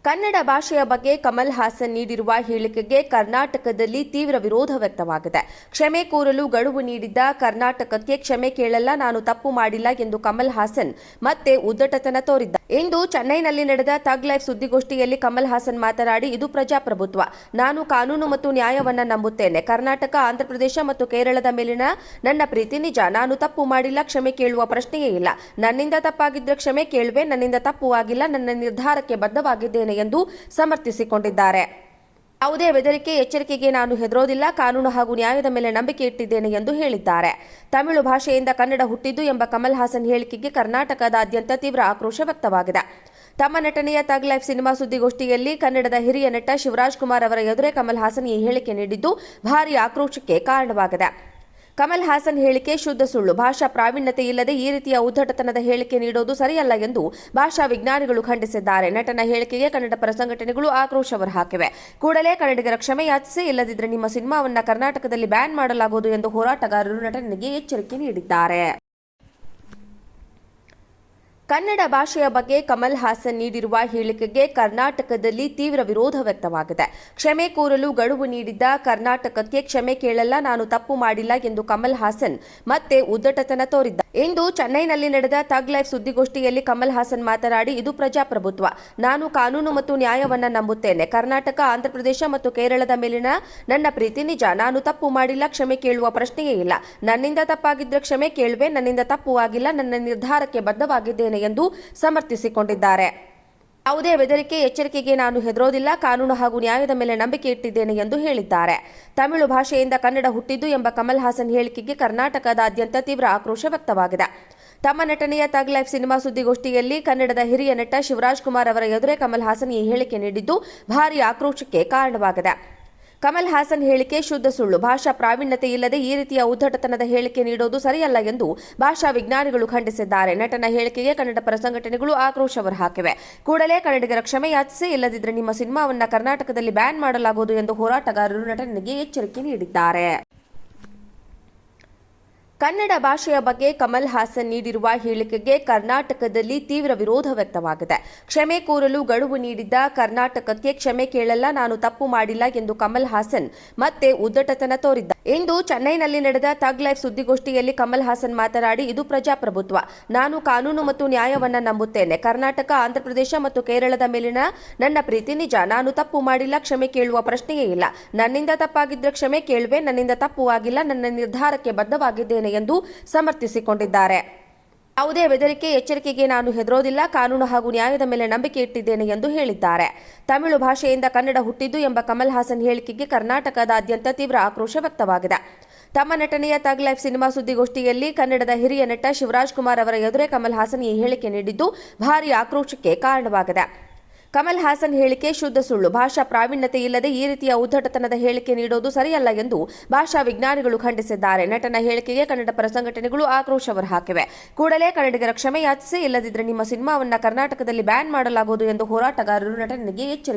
ಕನ್ನಡ ಭಾಷೆಯ ಬಗ್ಗೆ ಕಮಲ್ ಹಾಸನ್ ನೀಡಿರುವ ಹೇಳಿಕೆಗೆ ಕರ್ನಾಟಕದಲ್ಲಿ ತೀವ್ರ ವಿರೋಧ ವ್ಯಕ್ತವಾಗಿದೆ. ಕ್ಷಮೆ ಕೋರಲು ಗಡುವು ನೀಡಿದ್ದ ಕರ್ನಾಟಕಕ್ಕೆ ಕ್ಷಮೆ ಕೇಳಲ್ಲ, ನಾನು ತಪ್ಪು ಮಾಡಿಲ್ಲ ಎಂದು ಕಮಲ್ ಹಾಸನ್ ಮತ್ತೆ ಉದ್ದಟತನ ತೋರಿದ್ದಾರೆ. ಇಂದು ಚೆನ್ನೈನಲ್ಲಿ ನಡೆದ ಥಗ್ ಲೈಫ್ ಸುದ್ದಿಗೋಷ್ಠಿಯಲ್ಲಿ ಕಮಲ್ ಹಾಸನ್ ಮಾತನಾಡಿ, ಇದು ಪ್ರಜಾಪ್ರಭುತ್ವ, ನಾನು ಕಾನೂನು ಮತ್ತು ನ್ಯಾಯವನ್ನ ನಂಬುತ್ತೇನೆ. ಕರ್ನಾಟಕ, ಆಂಧ್ರಪ್ರದೇಶ ಮತ್ತು ಕೇರಳದ ಮೇಲಿನ ನನ್ನ ಪ್ರೀತಿ ನಿಜ. ನಾನು ತಪ್ಪು ಮಾಡಿಲ್ಲ, ಕ್ಷಮೆ ಕೇಳುವ ಪ್ರಶ್ನೆಯೇ ಇಲ್ಲ. ನನ್ನಿಂದ ತಪ್ಪಾಗಿದ್ರೆ ಕ್ಷಮೆ ಕೇಳುವೆ, ನನ್ನಿಂದ ತಪ್ಪು ಆಗಿಲ್ಲ, ನನ್ನ ನಿರ್ಧಾರಕ್ಕೆ ಬದ್ಧವಾಗಿದ್ದೇನೆ ಎಂದು ಸಮರ್ಥಿಸಿಕೊಂಡಿದ್ದಾರೆ. ಯಾವುದೇ ಬೆದರಿಕೆ, ಎಚ್ಚರಿಕೆಗೆ ನಾನು ಹೆದರೋದಿಲ್ಲ. ಕಾನೂನು ಹಾಗೂ ನ್ಯಾಯದ ಮೇಲೆ ನಂಬಿಕೆ ಇಟ್ಟಿದ್ದೇನೆ ಎಂದು ಹೇಳಿದ್ದಾರೆ. ತಮಿಳು ಭಾಷೆಯಿಂದ ಕನ್ನಡ ಹುಟ್ಟಿದ್ದು ಎಂಬ ಕಮಲ್ ಹಾಸನ್ ಹೇಳಿಕೆಗೆ ಕರ್ನಾಟಕದಾದ್ಯಂತ ತೀವ್ರ ಆಕ್ರೋಶ ವ್ಯಕ್ತವಾಗಿದೆ. ತಮ್ಮ ನಟನೆಯ ಥಗ್ ಲೈಫ್ ಸಿನಿಮಾ ಸುದ್ದಿಗೋಷ್ಠಿಯಲ್ಲಿ ಕನ್ನಡದ ಹಿರಿಯ ನಟ ಶಿವರಾಜ್ ಕುಮಾರ್ ಅವರ ಎದುರೇ ಕಮಲ್ ಹಾಸನ್ ಈ ಹೇಳಿಕೆ ನೀಡಿದ್ದು ಭಾರೀ ಆಕ್ರೋಶಕ್ಕೆ ಕಾರಣವಾಗಿದೆ. ಕಮಲ್ ಹಾಸನ್ ಹೇಳಿಕೆ ಶುದ್ಧ ಸುಳ್ಳು. ಭಾಷಾ ಪ್ರಾವೀಣ್ಯತೆ ಇಲ್ಲದೆ ಈ ರೀತಿಯ ಉದ್ದಟತನದ ಹೇಳಿಕೆ ನೀಡೋದು ಸರಿಯಲ್ಲ ಎಂದು ಭಾಷಾ ವಿಜ್ಞಾನಿಗಳು ಖಂಡಿಸಿದ್ದಾರೆ. ನಟನ ಹೇಳಿಕೆಗೆ ಕನ್ನಡ ಪರ ಸಂಘಟನೆಗಳು ಆಕ್ರೋಶ ಹೊರಹಾಕಿವೆ. ಕೂಡಲೇ ಕನ್ನಡಿಗರ ಕ್ಷಮೆ ಯಾಚಿಸಿ, ಇಲ್ಲದಿದ್ದರೆ ನಿಮ್ಮ ಸಿನಿಮಾವನ್ನ ಕರ್ನಾಟಕದಲ್ಲಿ ಬ್ಯಾನ್ ಮಾಡಲಾಗುವುದು ಎಂದು ಹೋರಾಟಗಾರರು ನಟನಿಗೆ ಎಚ್ಚರಿಕೆ ನೀಡಿದ್ದಾರೆ. ಕನ್ನಡ ಭಾಷೆಯ ಬಗ್ಗೆ ಕಮಲ್ ಹಾಸನ್ ನೀಡಿರುವ ಹೇಳಿಕೆಗೆ ಕರ್ನಾಟಕದಲ್ಲಿ ತೀವ್ರ ವಿರೋಧ ವ್ಯಕ್ತವಾಗಿದೆ. ಕ್ಷಮೆ ಕೋರಲು ಗಡುವು ನೀಡಿದ್ದ ಕರ್ನಾಟಕಕ್ಕೆ ಕ್ಷಮೆ ಕೇಳಲ್ಲ, ನಾನು ತಪ್ಪು ಮಾಡಿಲ್ಲ ಎಂದು ಕಮಲ್ ಹಾಸನ್ ಮತ್ತೆ ಉದ್ದಟತನ ತೋರಿದ್ದಾರೆ. ಇಂದು ಚೆನ್ನೈನಲ್ಲಿ ನಡೆದ ಥಗ್ ಲೈಫ್ ಸುದ್ದಿಗೋಷ್ಠಿಯಲ್ಲಿ ಕಮಲ್ ಹಾಸನ್ ಮಾತನಾಡಿ, ಇದು ಪ್ರಜಾಪ್ರಭುತ್ವ, ನಾನು ಕಾನೂನು ಮತ್ತು ನ್ಯಾಯವನ್ನ ನಂಬುತ್ತೇನೆ. ಕರ್ನಾಟಕ, ಆಂಧ್ರಪ್ರದೇಶ ಮತ್ತು ಕೇರಳದ ಮೇಲಿನ ನನ್ನ ಪ್ರೀತಿ ನಿಜ. ನಾನು ತಪ್ಪು ಮಾಡಿಲ್ಲ, ಕ್ಷಮೆ ಕೇಳುವ ಪ್ರಶ್ನೆಯೇ ಇಲ್ಲ. ನನ್ನಿಂದ ತಪ್ಪಾಗಿದ್ರೆ ಕ್ಷಮೆ ಕೇಳುವೆ, ನನ್ನಿಂದ ತಪ್ಪು ಆಗಿಲ್ಲ, ನನ್ನ ನಿರ್ಧಾರಕ್ಕೆ ಬದ್ಧವಾಗಿದ್ದೇನೆ ಎಂದು ಸಮರ್ಥಿಸಿಕೊಂಡಿದ್ದಾರೆ. ಯಾವುದೇ ಬೆದರಿಕೆ, ಎಚ್ಚರಿಕೆಗೆ ನಾನು ಹೆದರೋದಿಲ್ಲ. ಕಾನೂನು ಹಾಗೂ ನ್ಯಾಯದ ಮೇಲೆ ನಂಬಿಕೆ ಇಟ್ಟಿದ್ದೇನೆ ಎಂದು ಹೇಳಿದ್ದಾರೆ. ತಮಿಳು ಭಾಷೆಯಿಂದ ಕನ್ನಡ ಹುಟ್ಟಿದ್ದು ಎಂಬ ಕಮಲ್ ಹಾಸನ್ ಹೇಳಿಕೆಗೆ ಕರ್ನಾಟಕದಾದ್ಯಂತ ತೀವ್ರ ಆಕ್ರೋಶ ವ್ಯಕ್ತವಾಗಿದೆ. ತಮ್ಮ ನಟನೆಯ ಥಗ್ ಲೈಫ್ ಸಿನಿಮಾ ಸುದ್ದಿಗೋಷ್ಠಿಯಲ್ಲಿ ಕನ್ನಡದ ಹಿರಿಯ ನಟ ಶಿವರಾಜ್ ಕುಮಾರ್ ಅವರ ಎದುರೇ ಕಮಲ್ ಹಾಸನ್ ಈ ಹೇಳಿಕೆ ನೀಡಿದ್ದು ಭಾರೀ ಆಕ್ರೋಶಕ್ಕೆ ಕಾರಣವಾಗಿದೆ. ಕಮಲ್ ಹಾಸನ್ ಹೇಳಿಕೆ ಶುದ್ಧ ಸುಳ್ಳು. ಭಾಷಾ ಪ್ರಾವೀಣ್ಯತೆ ಇಲ್ಲದೆ ಈ ರೀತಿಯ ಉದ್ದಟತನದ ಹೇಳಿಕೆ ನೀಡೋದು ಸರಿಯಲ್ಲ ಎಂದು ಭಾಷಾ ವಿಜ್ಞಾನಿಗಳು ಖಂಡಿಸಿದ್ದಾರೆ. ನಟನ ಹೇಳಿಕೆಗೆ ಕನ್ನಡ ಪರ ಸಂಘಟನೆಗಳು ಆಕ್ರೋಶ ಹೊರಹಾಕಿವೆ. ಕೂಡಲೇ ಕನ್ನಡಿಗರ ಕ್ಷಮೆ ಯಾಚಿಸಿ, ಇಲ್ಲದಿದ್ದರೆ ನಿಮ್ಮ ಸಿನಿಮಾವನ್ನ ಕರ್ನಾಟಕದಲ್ಲಿ ಬ್ಯಾನ್ ಮಾಡಲಾಗುವುದು ಎಂದು ಹೋರಾಟಗಾರರು ನಟನಿಗೆ ಎಚ್ಚರಿಕೆ ನೀಡಿದ್ದಾರೆ. ಕನ್ನಡ ಭಾಷೆಯ ಬಗ್ಗೆ ಕಮಲ್ ಹಾಸನ್ ನೀಡಿರುವ ಹೇಳಿಕೆಗೆ ಕರ್ನಾಟಕದಲ್ಲಿ ತೀವ್ರ ವಿರೋಧ ವ್ಯಕ್ತವಾಗಿದೆ. ಕ್ಷಮೆ ಕೋರಲು ಗಡುವು ನೀಡಿದ್ದ ಕರ್ನಾಟಕಕ್ಕೆ ಕ್ಷಮೆ ಕೇಳಲ್ಲ, ನಾನು ತಪ್ಪು ಮಾಡಿಲ್ಲ ಎಂದು ಕಮಲ್ ಹಾಸನ್ ಮತ್ತೆ ಉದ್ದಟತನ ತೋರಿದ್ದಾರೆ. ಇಂದು ಚೆನ್ನೈನಲ್ಲಿ ನಡೆದ ಥಗ್ ಲೈಫ್ ಸುದ್ದಿಗೋಷ್ಠಿಯಲ್ಲಿ ಕಮಲ್ ಹಾಸನ್ ಮಾತನಾಡಿ, ಇದು ಪ್ರಜಾಪ್ರಭುತ್ವ, ನಾನು ಕಾನೂನು ಮತ್ತು ನ್ಯಾಯವನ್ನ ನಂಬುತ್ತೇನೆ. ಕರ್ನಾಟಕ, ಆಂಧ್ರಪ್ರದೇಶ ಮತ್ತು ಕೇರಳದ ಮೇಲಿನ ನನ್ನ ಪ್ರೀತಿ ನಿಜ. ನಾನು ತಪ್ಪು ಮಾಡಿಲ್ಲ, ಕ್ಷಮೆ ಕೇಳುವ ಪ್ರಶ್ನೆಯೇ ಇಲ್ಲ. ನನ್ನಿಂದ ತಪ್ಪಾಗಿದ್ರೆ ಕ್ಷಮೆ ಕೇಳುವೆ, ನನ್ನಿಂದ ತಪ್ಪು ಆಗಿಲ್ಲ, ನನ್ನ ನಿರ್ಧಾರಕ್ಕೆ ಬದ್ಧವಾಗಿದ್ದೇನೆ ಎಂದು ಸಮರ್ಥಿಸಿಕೊಂಡಿದ್ದಾರೆ. ಯಾವುದೇ ಬೆದರಿಕೆ, ಎಚ್ಚರಿಕೆಗೆ ನಾನು ಹೆದರೋದಿಲ್ಲ. ಕಾನೂನು ಹಾಗೂ ನ್ಯಾಯದ ಮೇಲೆ ನಂಬಿಕೆ ಇಟ್ಟಿದ್ದೇನೆ ಎಂದು ಹೇಳಿದ್ದಾರೆ. ತಮಿಳು ಭಾಷೆಯಿಂದ ಕನ್ನಡ ಹುಟ್ಟಿದ್ದು ಎಂಬ ಕಮಲ್ ಹಾಸನ್ ಹೇಳಿಕೆಗೆ ಕರ್ನಾಟಕದಾದ್ಯಂತ ತೀವ್ರ ಆಕ್ರೋಶ ವ್ಯಕ್ತವಾಗಿದೆ. ತಮ್ಮ ನಟನೆಯ ಥಗ್ ಲೈಫ್ ಸಿನಿಮಾ ಸುದ್ದಿಗೋಷ್ಠಿಯಲ್ಲಿ ಕನ್ನಡದ ಹಿರಿಯ ನಟ ಶಿವರಾಜ್ ಕುಮಾರ್ ಅವರ ಎದುರೇ ಕಮಲ್ ಹಾಸನ್ ಈ ಹೇಳಿಕೆ ನೀಡಿದ್ದು ಭಾರೀ ಆಕ್ರೋಶಕ್ಕೆ ಕಾರಣವಾಗಿದೆ. ಕಮಲ್ ಹಾಸನ್ ಹೇಳಿಕೆ ಶುದ್ಧ ಸುಳ್ಳು. ಭಾಷಾ ಪ್ರಾವೀಣ್ಯತೆ ಇಲ್ಲದೆ ಈ ರೀತಿಯ ಉದ್ದಟತನದ ಹೇಳಿಕೆ ನೀಡೋದು ಸರಿಯಲ್ಲ ಎಂದು ಭಾಷಾ ವಿಜ್ಞಾನಿಗಳು ಖಂಡಿಸಿದ್ದಾರೆ. ನಟನ ಹೇಳಿಕೆಗೆ ಕನ್ನಡ ಪರ ಸಂಘಟನೆಗಳು ಆಕ್ರೋಶ ಹೊರಹಾಕಿವೆ. ಕೂಡಲೇ ಕನ್ನಡಿಗರ ಕ್ಷಮೆ ಯಾಚಿಸಿ, ಇಲ್ಲದಿದ್ದರೆ ನಿಮ್ಮ ಸಿನಿಮಾವನ್ನ ಕರ್ನಾಟಕದಲ್ಲಿ ಬ್ಯಾನ್ ಮಾಡಲಾಗುವುದು ಎಂದು ಹೋರಾಟಗಾರರು ನಟನಿಗೆ ಎಚ್ಚರಿಕೆ